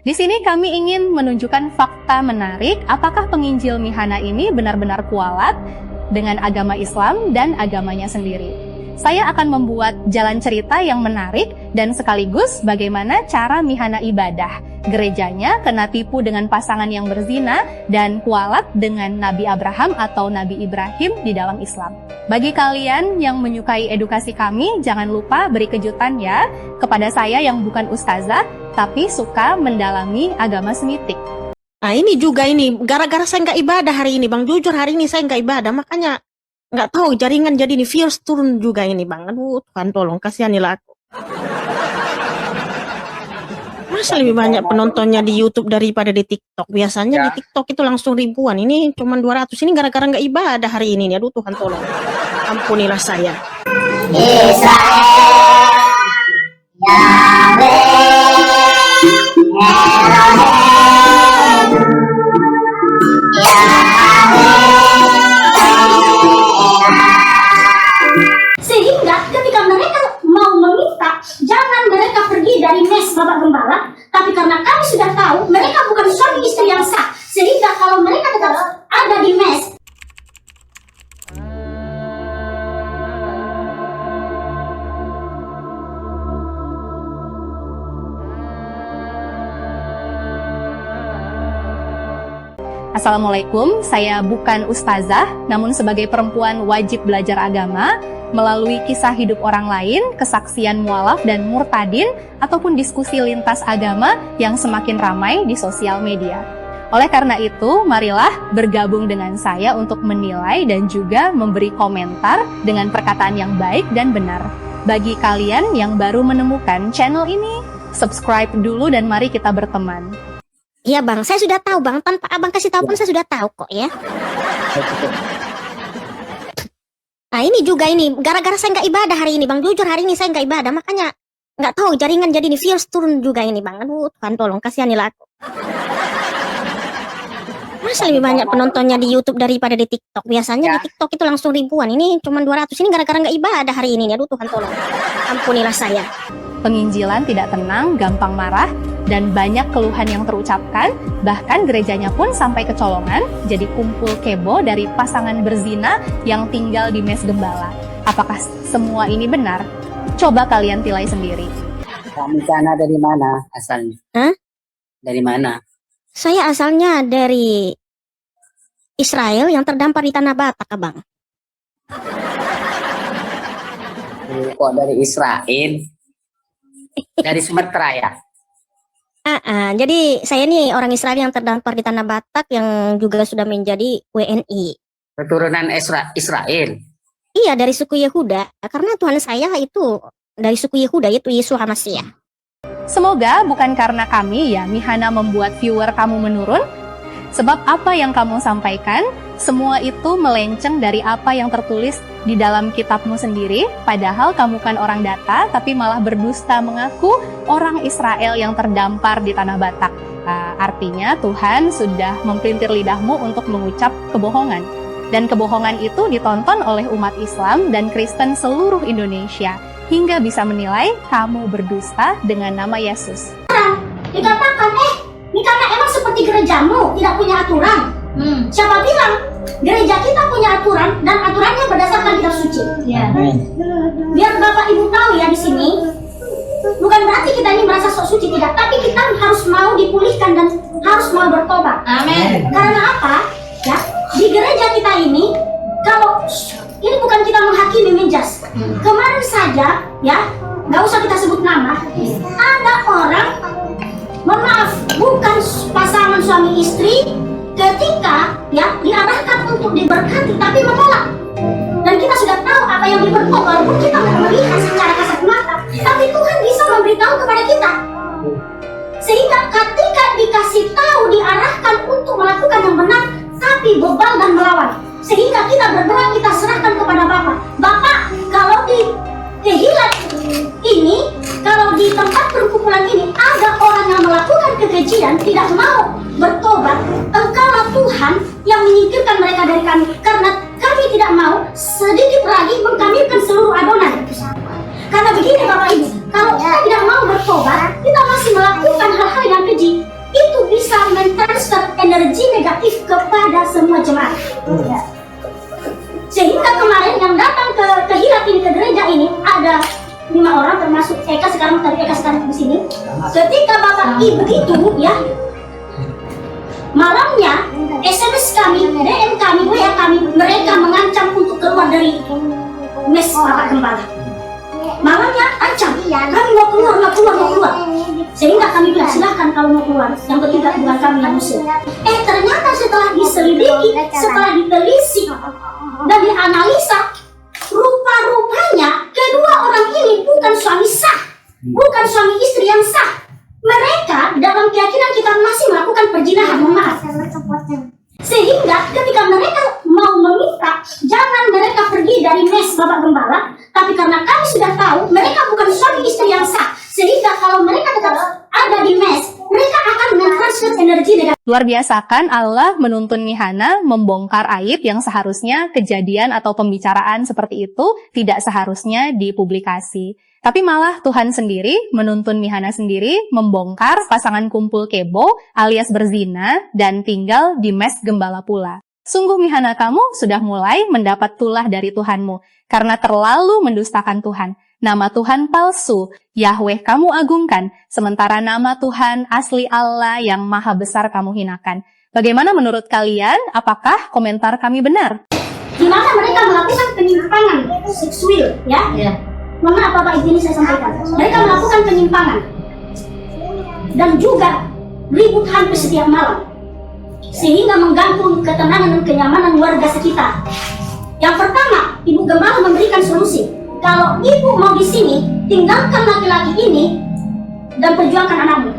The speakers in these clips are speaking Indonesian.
Di sini kami ingin menunjukkan fakta menarik apakah penginjil Mihana ini benar-benar kualat dengan agama Islam dan agamanya sendiri. Saya akan membuat jalan cerita yang menarik dan sekaligus bagaimana cara Mihana ibadah. Gerejanya kena tipu dengan pasangan yang berzina dan kualat dengan Nabi Abraham atau Nabi Ibrahim di dalam Islam. Bagi kalian yang menyukai edukasi kami, jangan lupa beri kejutan ya kepada saya yang bukan ustazah, tapi suka mendalami agama semitik. Nah ini juga ini, gara-gara saya nggak ibadah hari ini Bang, jujur hari ini saya nggak ibadah, makanya nggak tahu jaringan jadi ini, views turun juga ini Bang. Aduh Tuhan tolong, kasihanilah aku. Masa lebih banyak penontonnya di YouTube daripada di TikTok? Biasanya di TikTok itu langsung ribuan, ini cuma 200, ini gara-gara nggak ibadah hari ini. Aduh Tuhan tolong, ampunilah saya. Sehingga ketika mereka mau meminta, jangan mereka pergi dari mes Bapak Gembala, tapi karena kami sudah tahu mereka bukan suami istri yang sah, sehingga kalau mereka tetap ada di mes. Assalamualaikum, saya bukan ustazah, namun sebagai perempuan wajib belajar agama, melalui kisah hidup orang lain, kesaksian mualaf dan murtadin, ataupun diskusi lintas agama yang semakin ramai di sosial media. Oleh karena itu, marilah bergabung dengan saya untuk menilai dan juga memberi komentar dengan perkataan yang baik dan benar. Bagi kalian yang baru menemukan channel ini, subscribe dulu dan mari kita berteman. Iya Bang, saya sudah tahu Bang, tanpa Abang kasih tahu pun saya sudah tahu kok ya. Nah ini juga ini, gara-gara saya nggak ibadah hari ini Bang, jujur hari ini saya nggak ibadah, makanya nggak tahu jaringan jadi ini, views turun juga ini Bang. Aduh Tuhan tolong, kasihanilah aku. Masa lebih banyak penontonnya di YouTube daripada di TikTok? Biasanya di TikTok itu langsung ribuan, ini cuma 200, ini gara-gara nggak ibadah hari ini. Aduh Tuhan tolong, ampunilah saya. Penginjilan tidak tenang, gampang marah, dan banyak keluhan yang terucapkan, bahkan gerejanya pun sampai kecolongan, jadi kumpul kebo dari pasangan berzina yang tinggal di mes gembala. Apakah semua ini benar? Coba kalian tilai sendiri. Kamu sana dari mana asalnya? Hah? Dari mana? Saya asalnya dari Israel yang terdampar di tanah Batak, Abang. Kok dari Israel? Dari Sumatera ya? Jadi saya nih orang Israel yang terdampar di tanah Batak yang juga sudah menjadi WNI. Keturunan Israel? Iya, dari suku Yehuda. Karena Tuhan saya itu dari suku Yehuda, yaitu Yeshua Mashiach. Semoga bukan karena kami ya Mihana membuat viewer kamu menurun, sebab apa yang kamu sampaikan, semua itu melenceng dari apa yang tertulis di dalam kitabmu sendiri, padahal kamu kan orang data, tapi malah berdusta mengaku orang Israel yang terdampar di tanah Batak. Artinya Tuhan sudah mempelintir lidahmu untuk mengucap kebohongan. Dan kebohongan itu ditonton oleh umat Islam dan Kristen seluruh Indonesia, hingga bisa menilai kamu berdusta dengan nama Yesus. Dikatakan, ini karena emang seperti gerejamu tidak punya aturan. Siapa bilang gereja kita punya aturan dan aturannya berdasarkan kitab suci? Ya. Biar Bapak Ibu tahu ya di sini, bukan berarti kita ini merasa sok suci, tidak, tapi kita harus mau dipulihkan dan harus mau bertobat. Amin. Karena apa? Ya, di gereja kita ini, kalau ini bukan kita menghakimi menjas. Kemarin saja, ya, nggak usah kita sebut nama, ada orang, mohon maaf, bukan pasangan suami istri, ketika ya diarahkan untuk diberkati tapi menolak, dan kita sudah tahu apa yang diberkati walaupun kita melihat secara kasat mata, tapi Tuhan bisa memberitahu kepada kita, sehingga ketika dikasih tahu diarahkan untuk melakukan yang benar tapi bebal dan melawan, sehingga kita berdoa, kita serahkan kepada Bapak, kalau di Kehilat ini, kalau di tempat perkumpulan ini ada orang yang melakukan kekejian, tidak mau bertobat, Engkaulah Tuhan yang menyingkirkan mereka dari kami, karena kami tidak mau sedikit lagi mengkamilkan seluruh adonan. Karena begini Bapak Ibu, kalau kita tidak mau bertobat, kita masih melakukan hal-hal yang keji, energi negatif kepada semua jemaat. Sehingga kemarin yang datang ke Hilaf ini, ke gereja ini, ada 5 orang termasuk Eka sekarang di sini. Ketika Bapak Ibu itu ya, malamnya SMS kami, DM kami, WA kami, mereka mengancam untuk keluar dari mes Bapak Gembala. Malamnya ancam, kami mau keluar. Sehingga kami bilang, silahkan kalau mau keluar, yang penting bukan kami yang muslim. Ternyata setelah diselidiki, setelah ditelisik dan dianalisa, rupa-rupanya kedua orang ini bukan suami sah, bukan suami istri yang sah. Mereka dalam keyakinan kita masih melakukan perzinahan, maaf. Sehingga ketika mereka mau meminta, jangan mereka pergi dari mes Bapak Gembala, tapi karena kami sudah tahu mereka bukan suami istri yang sah, sehingga kalau mereka tetap ada di mes, mereka akan mentransfer energi negatif. Luar biasa kan Allah menuntun Mihana membongkar aib yang seharusnya kejadian atau pembicaraan seperti itu tidak seharusnya dipublikasi. Tapi malah Tuhan sendiri menuntun Mihana sendiri membongkar pasangan kumpul kebo alias berzina dan tinggal di mes gembala pula. Sungguh Mihana, kamu sudah mulai mendapat tulah dari Tuhanmu karena terlalu mendustakan Tuhan. Nama Tuhan palsu, Yahweh kamu agungkan, sementara nama Tuhan asli Allah yang maha besar kamu hinakan. Bagaimana menurut kalian? Apakah komentar kami benar? Di mana mereka melakukan penyimpangan seksual, ya? Mohon maaf Bapak Ibu, ini saya sampaikan. Mereka melakukan penyimpangan dan juga ribut hampir setiap malam, sehingga mengganggu ketenangan dan kenyamanan warga sekitar. Yang pertama, Ibu Gembala memberikan solusi. Kalau ibu mau di sini, tinggalkan laki-laki ini dan perjuangkan anakmu.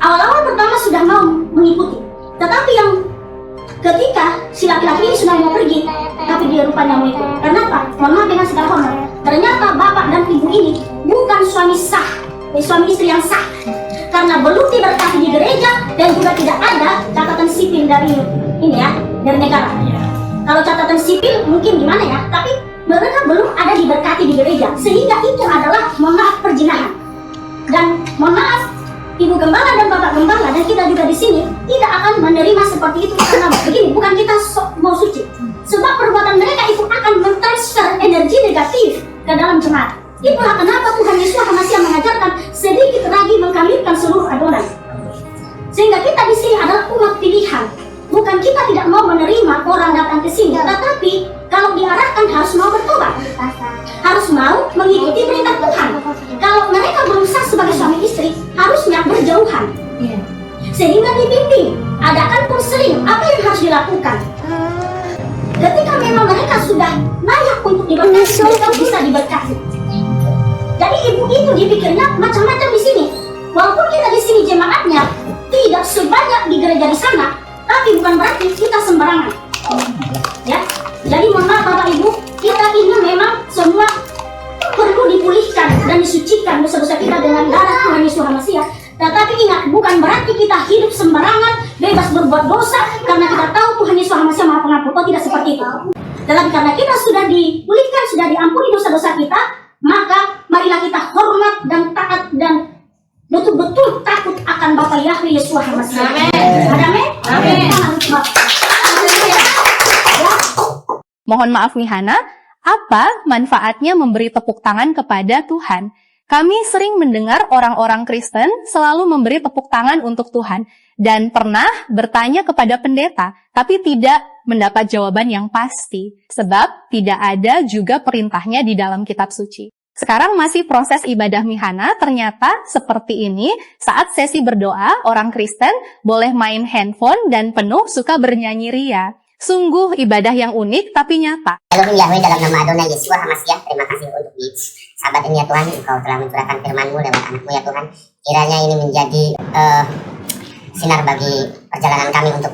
Awal-awal pertama sudah mau mengikuti, tetapi yang ketika si laki-laki ini sudah mau pergi, tapi dia rupanya mau ikut. Kenapa? Mohon maaf dengan segala hormat. Ternyata bapak dan ibu ini bukan suami sah, suami istri yang sah, karena belum diberkati di gereja dan juga tidak ada catatan sipil dari ini ya, dari negara. Kalau catatan sipil mungkin gimana ya, tapi mereka belum ada diberkati di gereja, sehingga itu adalah mohon maaf perzinahan. Dan mohon maaf, Ibu Gembala dan Bapak Gembala dan kita juga di sini tidak akan menerima seperti itu, karena begini, bukan kita mau suci, sebab perbuatan mereka itu akan mentransfer energi negatif ke dalam jemaat. Itulah kenapa Tuhan Yesus masih mengajarkan sedikit lagi mengkamilkan seluruh adonan. Sehingga kita di sini adalah umat pilihan. Bukan kita tidak mau menerima orang datang ke sini, tetapi kalau diarahkan harus mau bertobat, harus mau mengikuti perintah Tuhan. Kalau mereka belum sah sebagai suami istri, harusnya berjauhan. Sehingga dibimbing, adakan konseling apa yang harus dilakukan. Ketika memang mereka sudah layak untuk diberkati, mereka bisa diberkati. Jadi ibu itu dipikirnya macam-macam di sini. Walaupun kita di sini jemaatnya tidak sebanyak di gereja di sana, tapi bukan berarti kita sembarangan. Ya, jadi mohon maaf Bapak Ibu, kita ini memang semua perlu dipulihkan dan disucikan dosa-dosa kita dengan darah Tuhan Yesus Masias. Tetapi ingat, bukan berarti kita hidup sembarangan, bebas berbuat dosa karena kita tahu Tuhan Yesus Masias Maha Pengampun. Oh, tidak seperti itu. Tetapi karena kita sudah dipulihkan, sudah diampuni dosa-dosa kita, maka marilah kita hormat dan taat dan betul-betul takut akan Bapa Yahweh Yesus Masias. Amin. Amin. Mohon maaf Mihana, apa manfaatnya memberi tepuk tangan kepada Tuhan? Kami sering mendengar orang-orang Kristen selalu memberi tepuk tangan untuk Tuhan dan pernah bertanya kepada pendeta, tapi tidak mendapat jawaban yang pasti, sebab tidak ada juga perintahnya di dalam kitab suci. Sekarang masih proses ibadah Mihana, ternyata seperti ini, saat sesi berdoa, orang Kristen boleh main handphone dan penuh suka bernyanyi ria. Sungguh ibadah yang unik tapi nyata. Elohim Yahweh dalam nama Adonai Yeshua HaMashiach, terima kasih untuk sahabat ini ya Tuhan, Engkau telah mencurahkan firman-Mu lewat anakmu ya Tuhan. Kiranya ini menjadi sinar bagi perjalanan kami untuk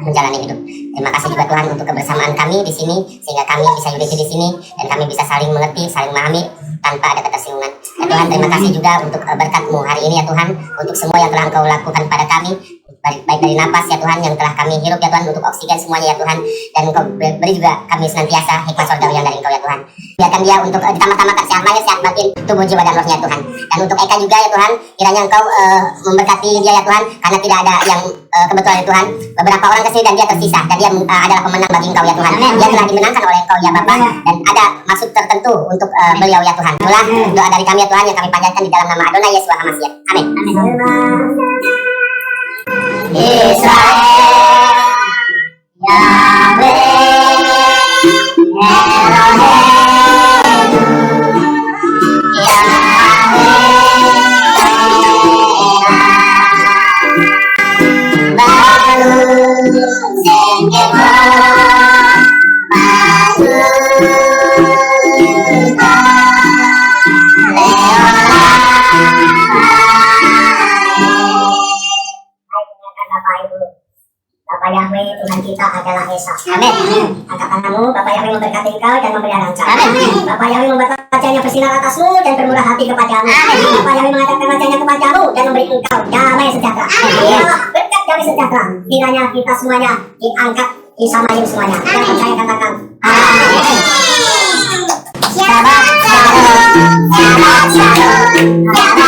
menjalani hidup. Terima kasih juga Tuhan untuk kebersamaan kami di sini, sehingga kami bisa unity di sini dan kami bisa saling mengerti, saling memahami tanpa ada ketersinggungan. Ya Tuhan, terima kasih juga untuk berkat-Mu hari ini ya Tuhan, untuk semua yang telah Engkau lakukan pada kami, baik dari napas ya Tuhan yang telah kami hirup ya Tuhan, untuk oksigen semuanya ya Tuhan, dan Engkau beri juga kami senantiasa hikmat surgawi yang dari Engkau ya Tuhan. Biarkan dia untuk ditambah-tambah sehat lahir, sehat batin, tubuh jiwa dan rohnya ya Tuhan. Dan untuk Eka juga ya Tuhan, kiranya Engkau memberkati dia ya Tuhan, karena tidak ada yang kebetulan ya Tuhan. Beberapa orang kesini dan dia tersisa, dan dia adalah pemenang bagi Engkau ya Tuhan. Dia telah dimenangkan oleh Engkau ya Bapa, dan ada maksud tertentu untuk beliau ya Tuhan. Itulah doa dari kami ya Tuhan yang kami panjatkan di dalam nama Adonai Yeshua HaMashiach. Amin. Israel, Yahweh, Bapak Yahweh Tuhan kita adalah Esa. Amin. Angkat tanganmu, Bapak Yahweh memberkati engkau dan memberi lancar. Amin. Bapak Yahweh membuat wajahnya bersinar atasmu dan bermurah hati kepadamu. Amin. Bapak Yahweh mengangkatkan wajahnya kepadamu dan memberi engkau damai sejahtera. Amin. Berkat damai sejahtera, kiranya kita semuanya diangkat di Samayim semuanya. Dan percaya katakan amin. Shalom, shalom, shalom, shalom.